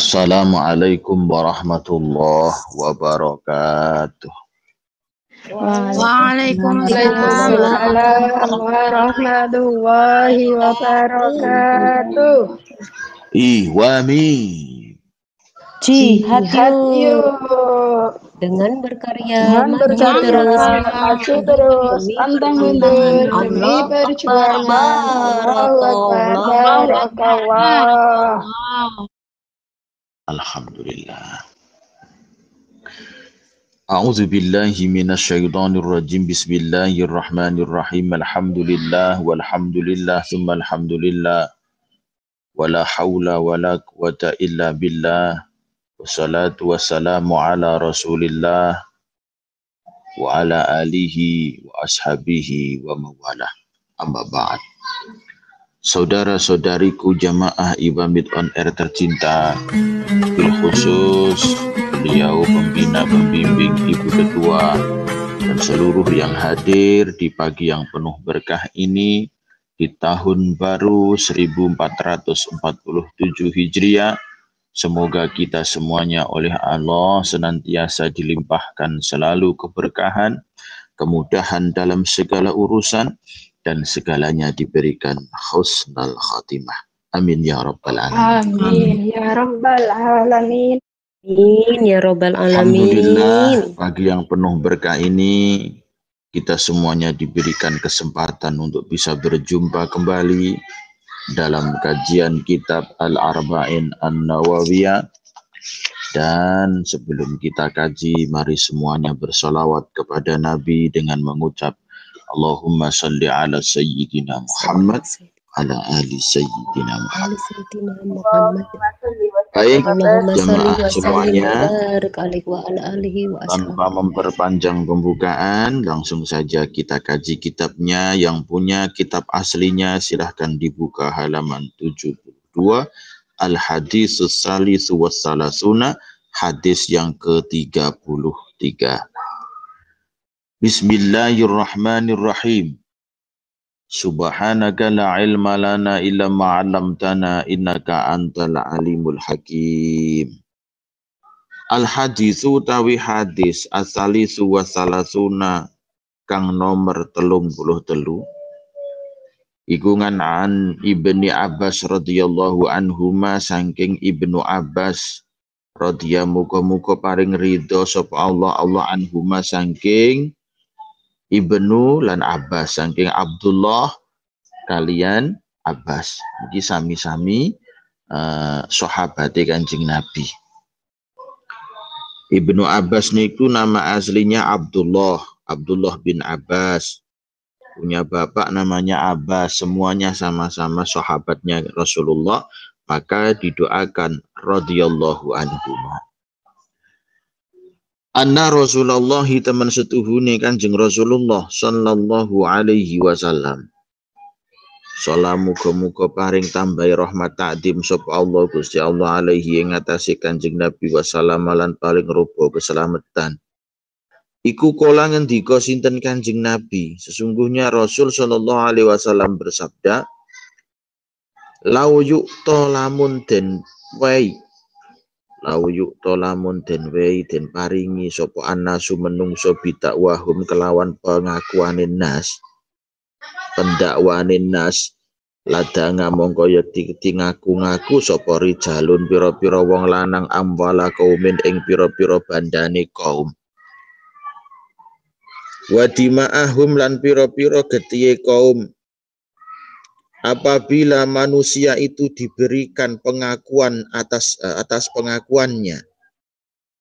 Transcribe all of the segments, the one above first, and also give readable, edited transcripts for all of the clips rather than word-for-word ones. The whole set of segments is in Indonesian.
Assalamualaikum warahmatullahi wabarakatuh. Waalaikumsalam warahmatullahi wabarakatuh. Ihwami. Jihad yuk. Dengan berkarya, maju terus, pantang mundur demi perjuangan. Allahu Akbar, barakallah. Alhamdulillah. A'udzu billahi minasyaitonir rajim. Bismillahirrahmanirrahim. Alhamdulillah walhamdulillah tsumma alhamdulillah. Wala haula wala quwata illa billah. Wassalatu wassalamu ala Rasulillah wa ala alihi wa ashabihi wa mawalah. Amma ba'd. Saudara-saudariku jamaah Ibamid on Air tercinta, bil khusus beliau pembina pembimbing Ibu Ketua dan seluruh yang hadir di pagi yang penuh berkah ini di tahun baru 1447 Hijriah. Semoga kita semuanya oleh Allah senantiasa dilimpahkan selalu keberkahan, kemudahan dalam segala urusan, dan segalanya diberikan husnul khatimah. Amin ya rabbal alamin. Amin ya rabbal alamin. Amin ya robbal alamin. Alhamdulillah, pagi yang penuh berkah ini kita semuanya diberikan kesempatan untuk bisa berjumpa kembali dalam kajian kitab Al-Arba'in An-Nawawiyah. Dan sebelum kita kaji, mari semuanya bersolawat kepada Nabi dengan mengucap Allahumma salli ala Sayyidina Muhammad ala ali Sayyidina Muhammad. Baik, jemaah semuanya, tanpa memperpanjang pembukaan, langsung saja kita kaji kitabnya. Yang punya kitab aslinya silahkan dibuka halaman 72, Al-Haditsus Salisu Wassalasuna, hadis yang ke-33. Bismillahirrahmanirrahim. Subhanaka la ilma lana illa ma 'allamtana innaka antal alimul hakim. Al haditsu tawi hadis asalisu wasalasuna kang nomor 33 iku an Ibni Abbas radhiyallahu anhuma saking Ibnu Abbas radhiyallahu muga-muga paring ridho sapa Allah anhuma saking Ibnu lan Abbas, saking Abdullah kalian Abbas. Iki sami-sami sahabate Kanjeng Nabi. Ibnu Abbas niku nama aslinya Abdullah bin Abbas. Punya bapak namanya Abbas, semuanya sama-sama sahabatnya Rasulullah, maka didoakan radhiyallahu anhuma. Anna Rasulullah teman setuhune Kanjeng Rasulullah sallallahu alaihi wasallam. Salam muga-muga paring tambahi rahmat ta'dim sapa Allah Gusti Allah alaihi ing atase Kanjeng Nabi wasallam lan paling rupa keselamatan. Iku kala ngendika sinten Kanjeng Nabi, sesungguhnya Rasul sallallahu alaihi wasallam bersabda, lau yu'ta lamun den wai lau yu'ta lamun den wei den paringi sapa annasu menungso bidakwahum kelawan pengakuane nas, pendakwane nas, ladanga mongko yakti ngaku-ngaku sapa rijalun pira-pira wong lanang amwala kaumin ing pira-pira bandane kaum, wa dima'ahum lan pira-pira getihe kaum. Apabila manusia itu diberikan pengakuan atas pengakuannya,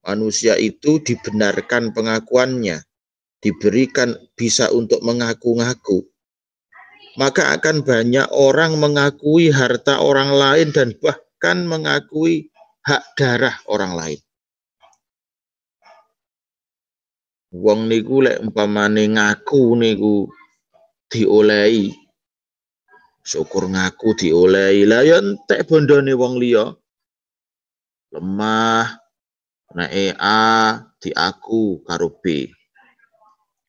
manusia itu dibenarkan pengakuannya, diberikan bisa untuk mengaku-ngaku, maka akan banyak orang mengakui harta orang lain dan bahkan mengakui hak darah orang lain. Wong niku lek umpamane ngaku niku diolehi, syukur ngaku diolehi, lah ya entek bondone wong liya. Lemah nek A diaku karo B.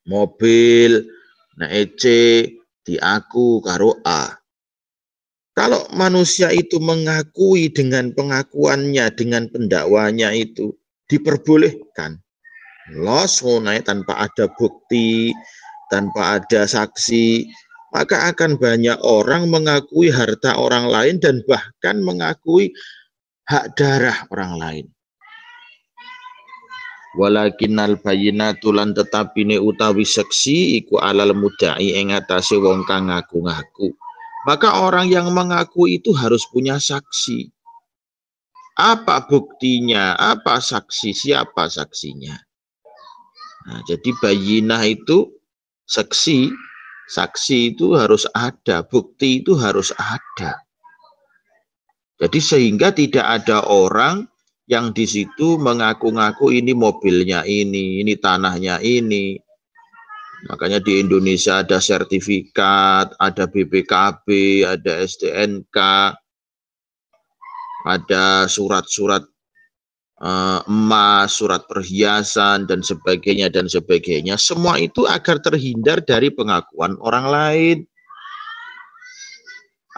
Mobil nek C diaku karo A. Kalau manusia itu mengakui dengan pengakuannya, dengan pendakwanya itu diperbolehkan. Los tanpa ada bukti, tanpa ada saksi, maka akan banyak orang mengakui harta orang lain dan bahkan mengakui hak darah orang lain. Walakinnal bayyinatu lan tetapine utawi seksi iku alal mudda'i ing atase wong kang ngaku-ngaku. Maka orang yang mengaku itu harus punya saksi. Apa buktinya? Apa saksi? Siapa saksinya? Nah, jadi bayyinah itu saksi. Saksi itu harus ada, bukti itu harus ada. Jadi sehingga tidak ada orang yang di situ mengaku-ngaku ini mobilnya ini tanahnya ini. Makanya di Indonesia ada sertifikat, ada BPKB, ada STNK, ada surat-surat emas, surat perhiasan, dan sebagainya, dan sebagainya. Semua itu agar terhindar dari pengakuan orang lain.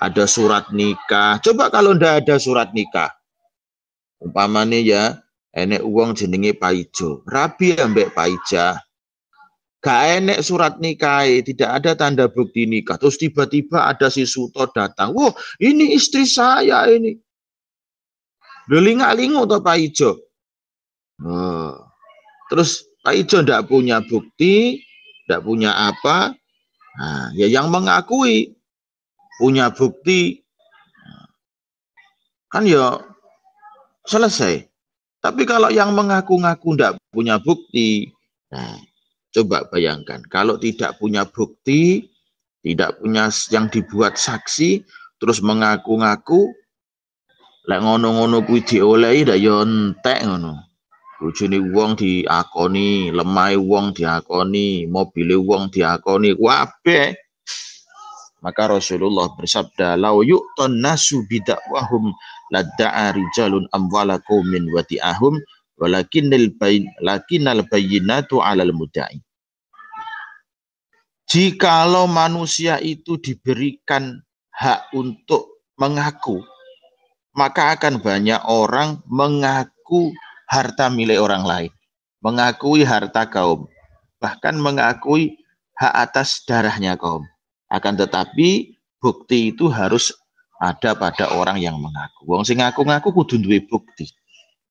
Ada surat nikah. Coba kalau ndak ada surat nikah. Umpamanya ya, enek uang jenenge Pak Ijo, rabi ambek Pak Ija. Gak enek surat nikah, tidak ada tanda bukti nikah. Terus tiba-tiba ada si Suto datang. Wah, ini istri saya ini. Linga-lingu atau Pak Ijo. Oh. Terus Pak Ijo tidak punya bukti, tidak punya apa. Nah, ya yang mengakui punya bukti, kan ya selesai. Tapi kalau yang mengaku-ngaku tidak punya bukti, nah, coba bayangkan, kalau tidak punya bukti, tidak punya yang dibuat saksi, terus mengaku-ngaku, lek ngono-ngono kuwi diolehi ndak yo entek ngono. Bojone wong diakoni, lemahe wong diakoni, mobile wong diakoni, kabeh. Maka Rasulullah bersabda, "Lau yu'ton nasu bidakwahum ladda'a rijalun amwala qaumin wa ti'ahum walakinnal bayyinatu 'alal mudda'i." Jikalau manusia itu diberikan hak untuk mengaku, maka akan banyak orang mengaku harta milik orang lain, mengakui harta kaum, bahkan mengakui hak atas darahnya kaum. Akan tetapi bukti itu harus ada pada orang yang mengaku. Wong sing ngaku-ngaku kudu duwe bukti.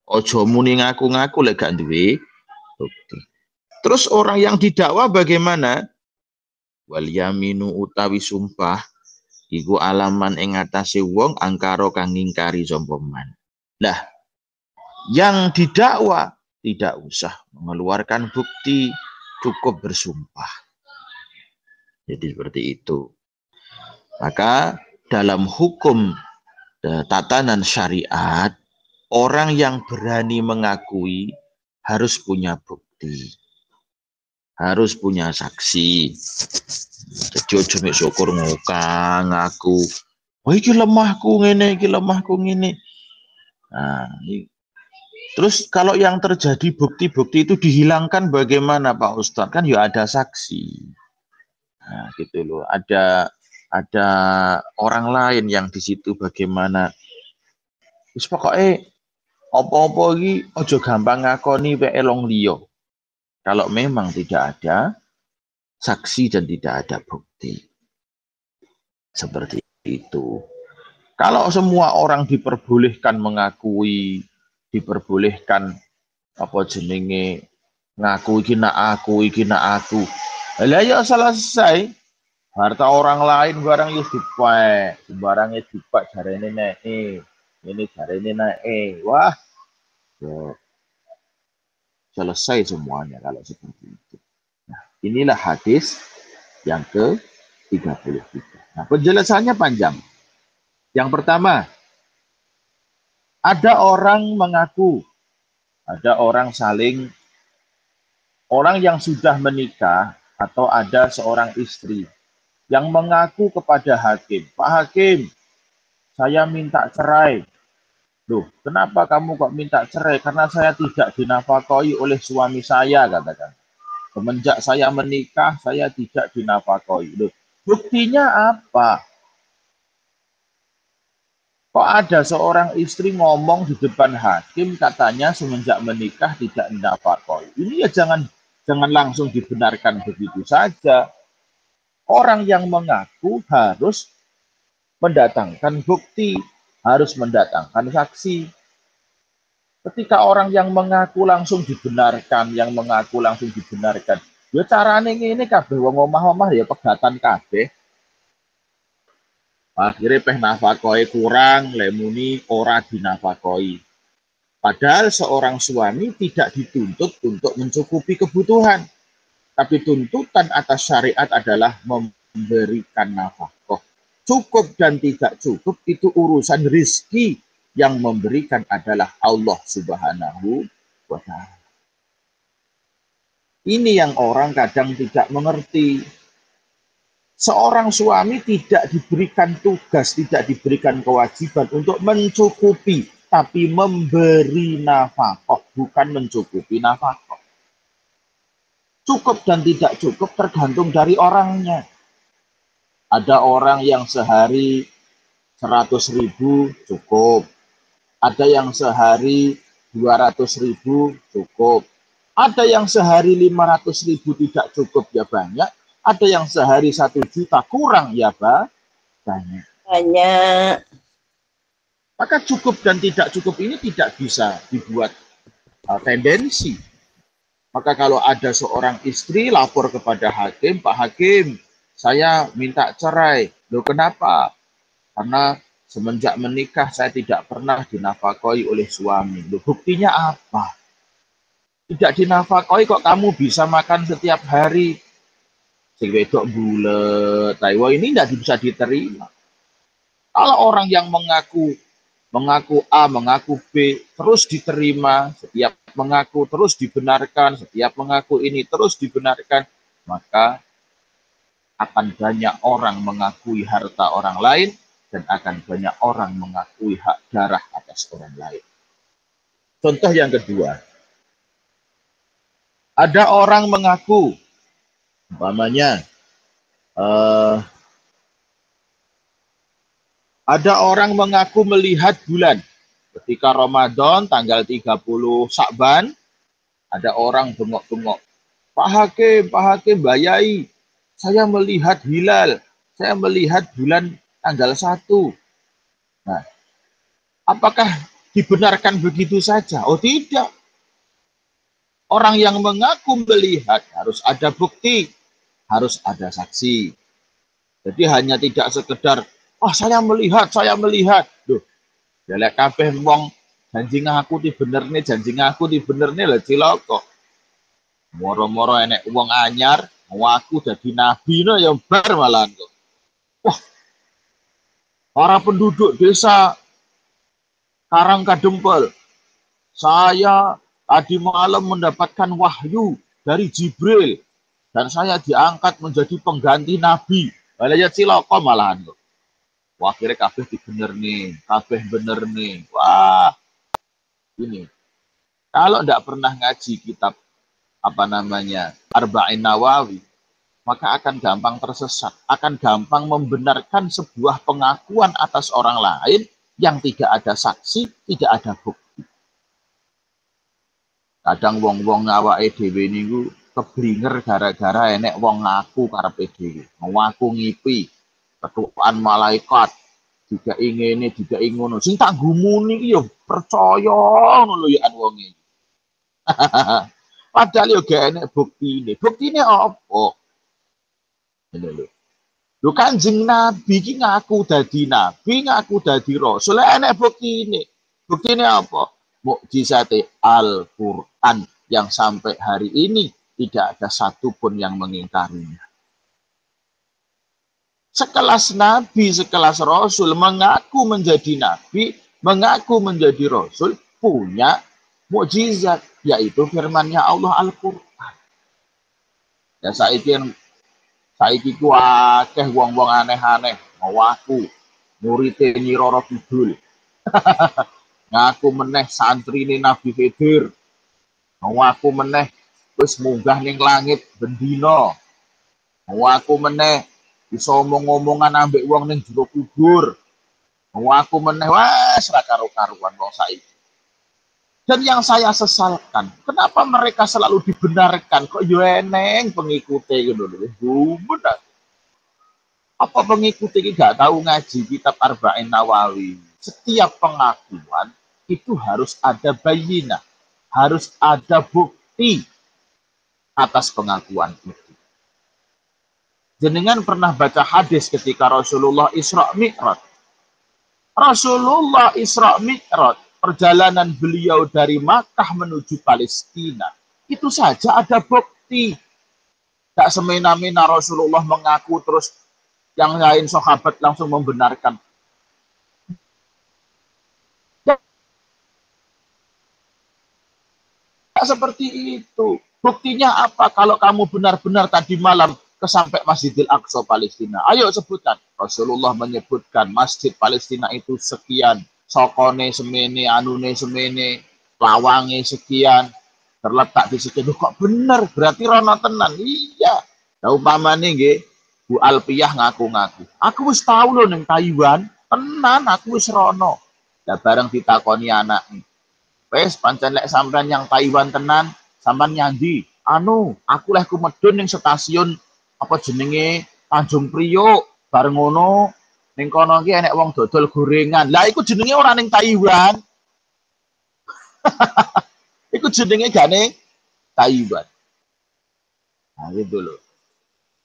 Ojo muni ngaku-ngaku lek gak duwe bukti. Terus orang yang didakwa bagaimana? Wal yaminu utawi sumpah iku alaman ing atase wong angkara kang ngingkari sapa man. Lah, yang didakwa tidak usah mengeluarkan bukti, cukup bersumpah. Jadi seperti itu. Maka dalam hukum tatanan syariat, orang yang berani mengakui harus punya bukti, harus punya saksi. Jadi ojo mek syukur ngokang ngaku, "Wah iki lemahku ngene, iki lemahku ngene." Nah, terus kalau yang terjadi bukti-bukti itu dihilangkan bagaimana Pak Ustadz? Kan ya ada saksi. Nah, gitu loh. Ada orang lain yang di situ bagaimana. Wis pokoke apa-apa iki aja gampang ngakoni wae elong liya. Kalau memang tidak ada saksi dan tidak ada bukti. Seperti itu. Kalau semua orang diperbolehkan mengakui, diperbolehkan apa jenenge ngaku iki nak aku. Lah ya selesai. Harta orang lain barang wis dipek, barangnya dipek jarene nek ini jarene nek wah. Ya, selesai semuanya kalau seperti itu. Nah, inilah hadis yang ke-33. Nah, penjelasannya panjang. Yang pertama, ada orang mengaku, ada orang yang sudah menikah atau ada seorang istri yang mengaku kepada hakim, "Pak Hakim, saya minta cerai." "Loh, kenapa kamu kok minta cerai?" "Karena saya tidak dinafkahi oleh suami saya," katakan. "Semenjak saya menikah, saya tidak dinafkahi." Loh, buktinya apa? Kok ada seorang istri ngomong di depan hakim katanya semenjak menikah tidak dinafkahi. Ini ya jangan langsung dibenarkan begitu saja. Orang yang mengaku harus mendatangkan bukti, harus mendatangkan saksi. Ketika orang yang mengaku langsung dibenarkan, ya carane ngene kabeh wong omah-omah ya pegatan kabeh. Akhirnya peh nafakoi kurang, lemuni ora dinafakoi. Padahal seorang suami tidak dituntut untuk mencukupi kebutuhan. Tapi tuntutan atas syariat adalah memberikan nafkah. Cukup dan tidak cukup itu urusan rizki. Yang memberikan adalah Allah Subhanahu wa Ta'ala. Ini yang orang kadang tidak mengerti. Seorang suami tidak diberikan tugas, tidak diberikan kewajiban untuk mencukupi, tapi memberi nafkah, bukan mencukupi nafkah. Cukup dan tidak cukup tergantung dari orangnya. Ada orang yang sehari 100.000 cukup. Ada yang sehari 200.000 cukup. Ada yang sehari 500.000 tidak cukup ya banyak. Ada yang sehari 1 juta kurang ya banyak. Maka cukup dan tidak cukup ini tidak bisa dibuat tendensi. Maka kalau ada seorang istri lapor kepada hakim, Pak Hakim, saya minta cerai. Loh kenapa? Karena semenjak menikah saya tidak pernah dinafkahi oleh suami. Loh buktinya apa? Tidak dinafkahi kok kamu bisa makan setiap hari. Sing wedok bulet, wah ini tidak bisa diterima. Kalau orang yang mengaku A, mengaku B, terus diterima, setiap mengaku terus dibenarkan, setiap mengaku ini terus dibenarkan, maka akan banyak orang mengakui harta orang lain dan akan banyak orang mengakui hak darah atas orang lain. Contoh yang kedua, ada orang mengaku umpamanya ada orang mengaku melihat bulan ketika Ramadan tanggal 30 Syakban, ada orang bengok-bengok, Pak Hakim, Bayai, saya melihat hilal, saya melihat bulan tanggal 1. Nah, apakah dibenarkan begitu saja? Oh tidak. Orang yang mengaku melihat harus ada bukti, harus ada saksi. Jadi hanya tidak sekedar, saya melihat. Duh, jelek kabeh wong janji ngaku dibenerne lah cilaka. Moro-moro enek wong anyar, ngaku dadi nabi no ya bar malahan kok. Wah, para penduduk desa Karangkadempel, saya tadi malam mendapatkan wahyu dari Jibril dan saya diangkat menjadi pengganti nabi. Balaya cilaka malahan kok. Wah, akhirnya kabeh bener nih. Wah, ini. Kalau tidak pernah ngaji kitab Arba'in Nawawi, maka akan gampang tersesat, akan gampang membenarkan sebuah pengakuan atas orang lain yang tidak ada saksi, tidak ada bukti. Kadang wong-wong awake dhewe niku keblinger gara-gara enek wong ngaku karepe dhewe, ngaku ngipi, ketuaan malaikat, juga ingene, juga ingono. Sing tak gumuni iki ya percaya ngono lho ya wong iki. Padahal yo gak enek buktine. Buktine apa? Ngene lho. Lho Kanjeng Nabi iki ngaku dadi nabi, ngaku dadi rasul, enek buktine. Buktine apa? Mukjizate Al-Qur'an yang sampai hari ini tidak ada satupun yang mengingkarinya. Sekelas nabi, sekelas rasul mengaku menjadi nabi, mengaku menjadi rasul, punya mukjizat, yaitu firman-Nya Allah Al-Qur'an. Ya saiki ku akeh wong-wong aneh-aneh ngaku murite Nyi Roro Kidul. Ngaku meneh santrine Nabi Khidir. Ngaku meneh wis munggah ning langit bendina. Ngaku meneh bisa omong-omongan ambek wong ning jero kubur. Aku meneh wes ra karo-karuan wong saiki. Dan yang saya sesalkan, kenapa mereka selalu dibenarkan? Kok yo eneng pengikute ngono lho. Bener. Apa pengikut ini gak tahu ngaji kitab Arba'in Nawawi? Setiap pengakuan itu harus ada bayina, harus ada bukti atas pengakuan itu. Jenengan pernah baca hadis ketika Rasulullah Isra Mi'raj. Rasulullah Isra Mi'raj, perjalanan beliau dari Makkah menuju Palestina, itu saja ada bukti. Tak semena-mena Rasulullah mengaku terus yang lain sahabat langsung membenarkan. Tidak seperti itu. Buktinya apa kalau kamu benar-benar tadi malam kesampai Masjidil Aqsa Palestina? Ayo sebutkan. Rasulullah menyebutkan Masjid Palestina itu sekian, sokone semene, anune semene, lawange sekian, terletak di situ. Kok benar? Berarti rono tenan. Iya. Nah, umpamane nggih, Bu Alpiyah ngaku-ngaku. Aku wis tau lho ning Taiwan, tenan aku wis rono. Lah bareng ditakoni anak. Wes pancen lek sampean yang Taiwan tenan, sampean nyandi. Anu, aku leh kumedun ning stasiun apa jenenge Tanjung Priok. Bareng ngono ning kono iki enek wong dodol gorengan. Lah iku jenenge ora ning Taiwan. Iku jenenge gak ning Taiwan. Nah, gitu loh.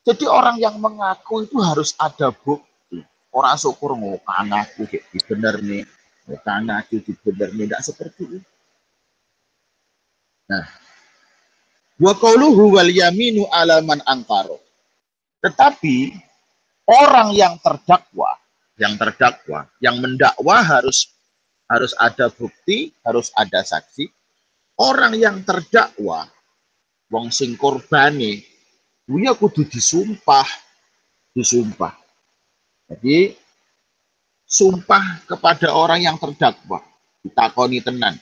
Jadi orang yang mengaku itu harus ada bukti. Orang syukur ngokang aku bener nih, ngokang aku bener nih, tidak seperti itu. Nah, wa qauluhu wal yaminu ala man angkaro. Tetapi orang yang terdakwa, yang mendakwa harus ada bukti, harus ada saksi. Orang yang terdakwa, wong sing korbane, dia kudu disumpah. Jadi sumpah kepada orang yang terdakwa, ditakoni tenan.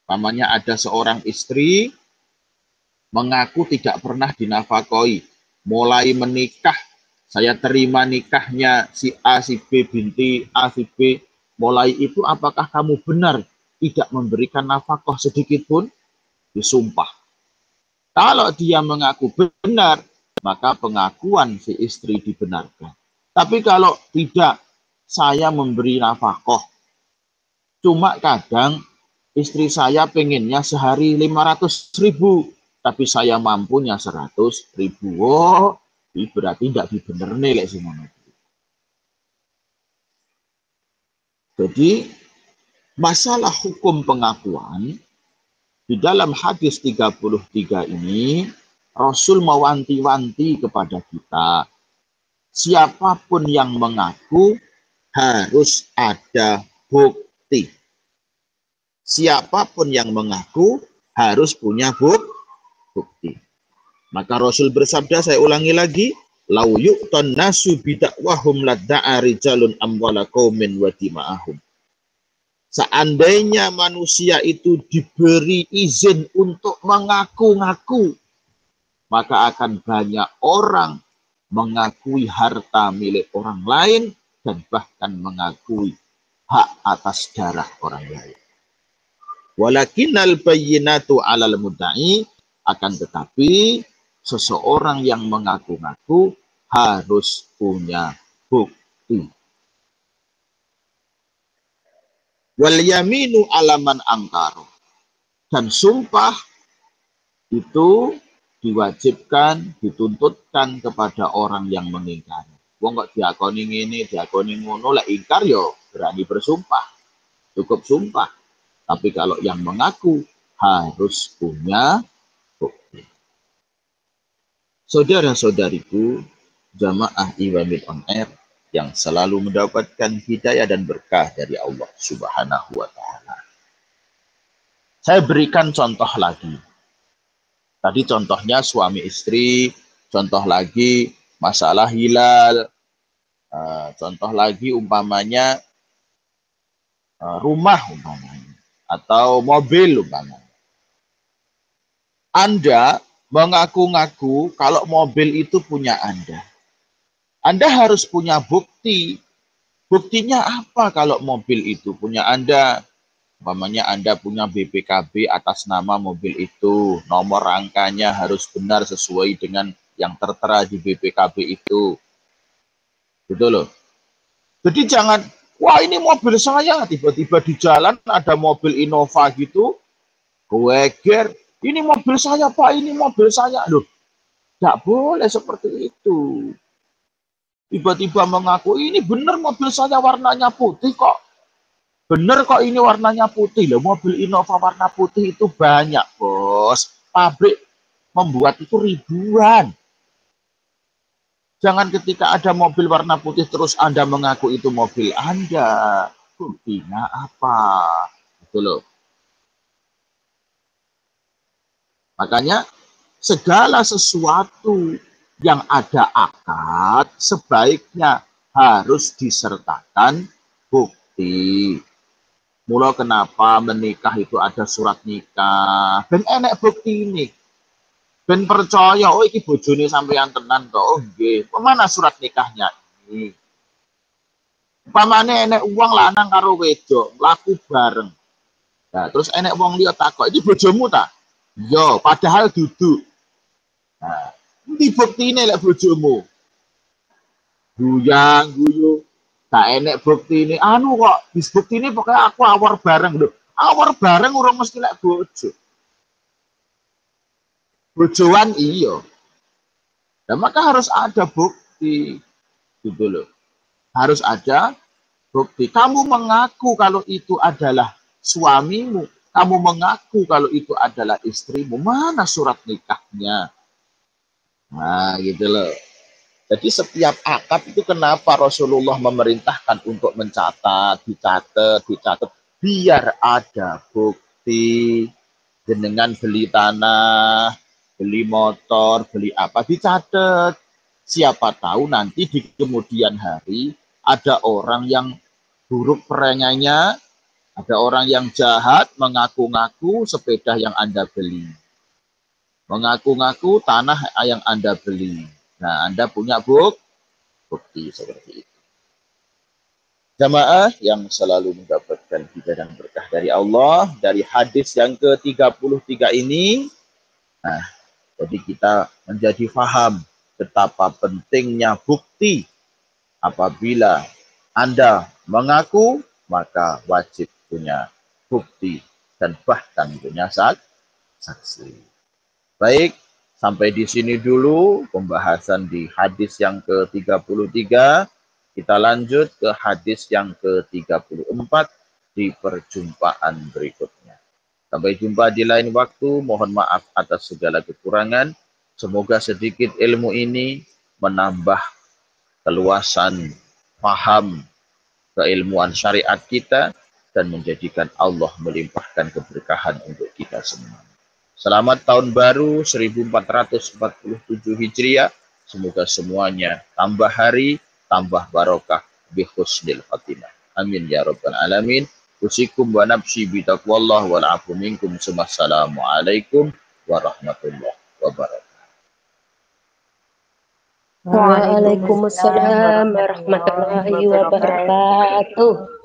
Namanya ada seorang istri mengaku tidak pernah dinafkahi. Mulai menikah, saya terima nikahnya si A, si B, binti A, si B. Mulai itu apakah kamu benar tidak memberikan nafkah sedikit pun? Disumpah. Kalau dia mengaku benar, maka pengakuan si istri dibenarkan. Tapi kalau tidak, saya memberi nafkah. Cuma kadang istri saya pengennya sehari 500.000, tapi saya mampunya 100.000. Oh, berarti tidak dibenerne lek sing ngono. Jadi masalah hukum pengakuan di dalam hadis 33 ini Rasul mewanti-wanti kepada kita, siapapun yang mengaku harus ada bukti. Siapapun yang mengaku harus punya bukti. Maka Rasul bersabda, saya ulangi lagi, lau yu'tan nasu bidakwahum ladda'a rijalun amwala qaumin wa dima'ahum. Seandainya manusia itu diberi izin untuk mengaku-ngaku, maka akan banyak orang mengakui harta milik orang lain dan bahkan mengakui hak atas darah orang lain. Walakinnal bayyinatu 'alal mudda'i, akan tetapi seseorang yang mengaku-ngaku harus punya bukti. Wal yaminu 'alaman angkaro, dan sumpah itu diwajibkan, dituntutkan kepada orang yang mengingkari. Wong kok diakoni ngene, diakoni ngono, lek ingkar yo berani bersumpah. Cukup sumpah. Tapi kalau yang mengaku harus punya bukti. Saudara-saudariku, jamaah Iwamil On Air yang selalu mendapatkan hidayah dan berkah dari Allah Subhanahu wa Ta'ala. Saya berikan contoh lagi. Tadi contohnya suami istri, contoh lagi masalah hilal, contoh lagi umpamanya rumah umpamanya, atau mobil umpamanya. Anda mengaku-ngaku kalau mobil itu punya Anda. Anda harus punya bukti Buktinya apa kalau mobil itu punya Anda? Umpamanya Anda punya BPKB atas nama mobil itu, nomor rangkanya harus benar sesuai dengan yang tertera di BPKB itu. Gitu loh. Jadi jangan, wah ini mobil saya, tiba-tiba di jalan ada mobil Innova gitu, geger, ini mobil saya Pak, ini mobil saya. Loh, tidak boleh seperti itu. Tiba-tiba mengaku, ini benar mobil saya warnanya putih kok. Bener kok ini warnanya putih loh, mobil Innova warna putih itu banyak bos, pabrik membuat itu ribuan. Jangan ketika ada mobil warna putih terus Anda mengaku itu mobil Anda, buktinya apa? Gitu loh. Makanya segala sesuatu yang ada akad sebaiknya harus disertakan bukti. Mula kenapa menikah itu ada surat nikah. Ben enek bukti ini. Ben percaya, oh iki bojone sampeyan tenan kok. Oh nggih. Mana surat nikahnya ini? Pamane enek uang lanang karo wedok, laku bareng. Nah, terus enek wong liya takok, iki bojomu ta? Iya, padahal duduk. Nah, ndi buktine lek bojomu? Guyang guyu. Tak enek bukti ini, anu kok bis bukti ini pokoknya aku awar bareng loh. Awar bareng urung mesti lek bojo. Bojoan iya. Nah, maka harus ada bukti gitu loh. Harus ada bukti. Kamu mengaku kalau itu adalah suamimu, kamu mengaku kalau itu adalah istrimu. Mana surat nikahnya? Nah, gitu loh. Jadi setiap akad itu kenapa Rasulullah memerintahkan untuk mencatat, dicatat, biar ada bukti. Jenengan beli tanah, beli motor, beli apa, dicatat. Siapa tahu nanti di kemudian hari ada orang yang buruk perangannya, ada orang yang jahat mengaku-ngaku sepeda yang Anda beli. Mengaku-ngaku tanah yang Anda beli. Nah, Anda punya bukti seperti itu. Jamaah yang selalu mendapatkan hidayah dan berkah dari Allah, dari hadis yang ke-33 ini, nah, jadi kita menjadi faham betapa pentingnya bukti. Apabila Anda mengaku, maka wajib punya bukti dan bahkan punya saksi. Baik, sampai di sini dulu pembahasan di hadis yang ke-33. Kita lanjut ke hadis yang ke-34 di perjumpaan berikutnya. Sampai jumpa di lain waktu. Mohon maaf atas segala kekurangan. Semoga sedikit ilmu ini menambah keluasan paham keilmuan syariat kita dan menjadikan Allah melimpahkan keberkahan untuk kita semua. Selamat tahun baru 1447 Hijriah. Semoga semuanya tambah hari, tambah barokah, bihusnil khatimah. Amin ya rabbal alamin. Usikum wa nafsi bitaqwallah wal afu minkum. Assalamualaikum warahmatullahi wabarakatuh. Waalaikumsalam warahmatullahi wabarakatuh.